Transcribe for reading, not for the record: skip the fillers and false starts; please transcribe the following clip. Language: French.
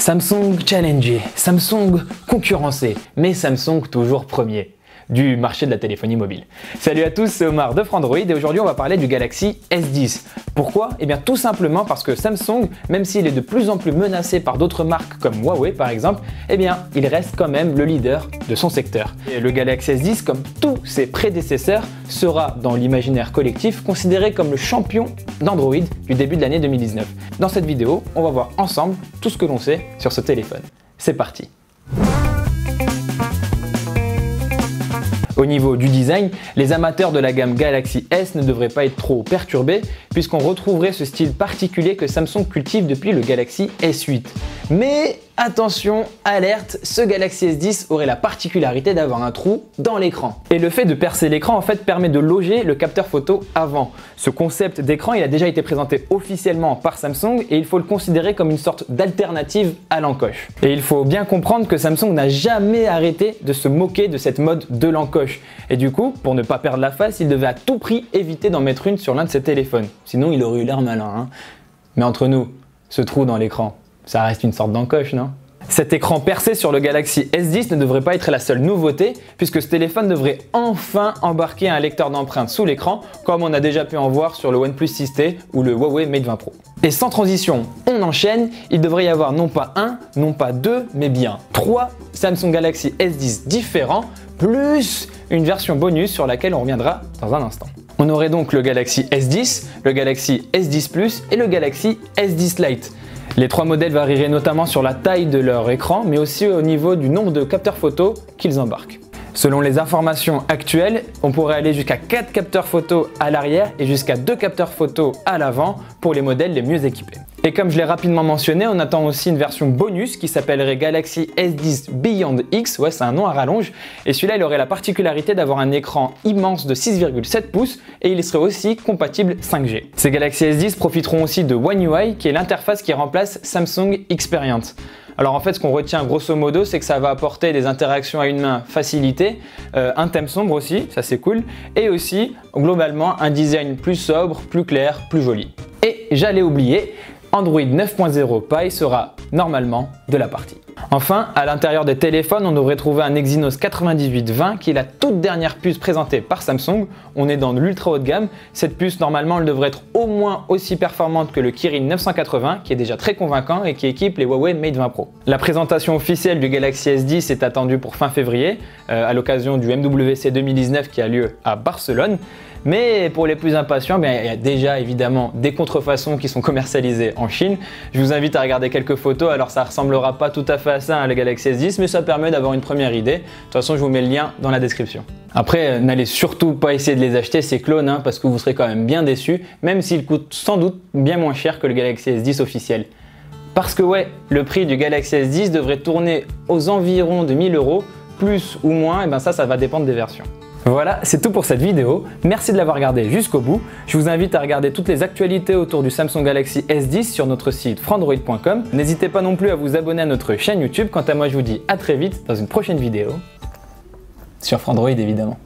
Samsung challengé, Samsung concurrencé, mais Samsung toujours premier du marché de la téléphonie mobile. Salut à tous, c'est Omar de Frandroid et aujourd'hui on va parler du Galaxy S10. Pourquoi? Eh bien tout simplement parce que Samsung, même s'il est de plus en plus menacé par d'autres marques comme Huawei par exemple, eh bien il reste quand même le leader de son secteur. Et le Galaxy S10, comme tous ses prédécesseurs, sera dans l'imaginaire collectif considéré comme le champion d'Android du début de l'année 2019. Dans cette vidéo, on va voir ensemble tout ce que l'on sait sur ce téléphone. C'est parti! Au niveau du design, les amateurs de la gamme Galaxy S ne devraient pas être trop perturbés puisqu'on retrouverait ce style particulier que Samsung cultive depuis le Galaxy S8. Mais attention, alerte, ce Galaxy S10 aurait la particularité d'avoir un trou dans l'écran. Et le fait de percer l'écran en fait permet de loger le capteur photo avant. Ce concept d'écran, il a déjà été présenté officiellement par Samsung et il faut le considérer comme une sorte d'alternative à l'encoche. Et il faut bien comprendre que Samsung n'a jamais arrêté de se moquer de cette mode de l'encoche. Et du coup, pour ne pas perdre la face, il devait à tout prix éviter d'en mettre une sur l'un de ses téléphones. Sinon, il aurait eu l'air malin, hein. Mais entre nous, ce trou dans l'écran, ça reste une sorte d'encoche, non? Cet écran percé sur le Galaxy S10 ne devrait pas être la seule nouveauté puisque ce téléphone devrait enfin embarquer un lecteur d'empreintes sous l'écran comme on a déjà pu en voir sur le OnePlus 6T ou le Huawei Mate 20 Pro. Et sans transition, on enchaîne, il devrait y avoir non pas un, non pas deux, mais bien 3 Samsung Galaxy S10 différents plus une version bonus sur laquelle on reviendra dans un instant. On aurait donc le Galaxy S10, le Galaxy S10 Plus et le Galaxy S10 Lite. Les 3 modèles varieraient notamment sur la taille de leur écran, mais aussi au niveau du nombre de capteurs photo qu'ils embarquent. Selon les informations actuelles, on pourrait aller jusqu'à 4 capteurs photo à l'arrière et jusqu'à 2 capteurs photo à l'avant pour les modèles les mieux équipés. Et comme je l'ai rapidement mentionné, on attend aussi une version bonus qui s'appellerait Galaxy S10 Beyond X, ouais c'est un nom à rallonge, et celui-là il aurait la particularité d'avoir un écran immense de 6,7 pouces et il serait aussi compatible 5G. Ces Galaxy S10 profiteront aussi de One UI qui est l'interface qui remplace Samsung Experience. Alors en fait ce qu'on retient grosso modo c'est que ça va apporter des interactions à une main facilitées, un thème sombre aussi, ça c'est cool, et aussi globalement un design plus sobre, plus clair, plus joli. Et j'allais oublier, Android 9.0 Pie sera normalement de la partie. Enfin, à l'intérieur des téléphones, on devrait trouver un Exynos 9820 qui est la toute dernière puce présentée par Samsung. On est dans de l'ultra haut de gamme. Cette puce, normalement, elle devrait être au moins aussi performante que le Kirin 980 qui est déjà très convaincant et qui équipe les Huawei Mate 20 Pro. La présentation officielle du Galaxy S10 est attendue pour fin février à l'occasion du MWC 2019 qui a lieu à Barcelone. Mais pour les plus impatients, il y a déjà évidemment des contrefaçons qui sont commercialisées en Chine. Je vous invite à regarder quelques photos, alors ça ressemblera pas tout à fait à ça, hein, le Galaxy S10, mais ça permet d'avoir une première idée. De toute façon, je vous mets le lien dans la description. Après, n'allez surtout pas essayer de les acheter, ces clones, hein, parce que vous serez quand même bien déçus, même s'ils coûtent sans doute bien moins cher que le Galaxy S10 officiel. Parce que ouais, le prix du Galaxy S10 devrait tourner aux environs de 1000 €, plus ou moins, et ça va dépendre des versions. Voilà, c'est tout pour cette vidéo. Merci de l'avoir regardé jusqu'au bout. Je vous invite à regarder toutes les actualités autour du Samsung Galaxy S10 sur notre site frandroid.com. N'hésitez pas non plus à vous abonner à notre chaîne YouTube. Quant à moi, je vous dis à très vite dans une prochaine vidéo sur Frandroid évidemment.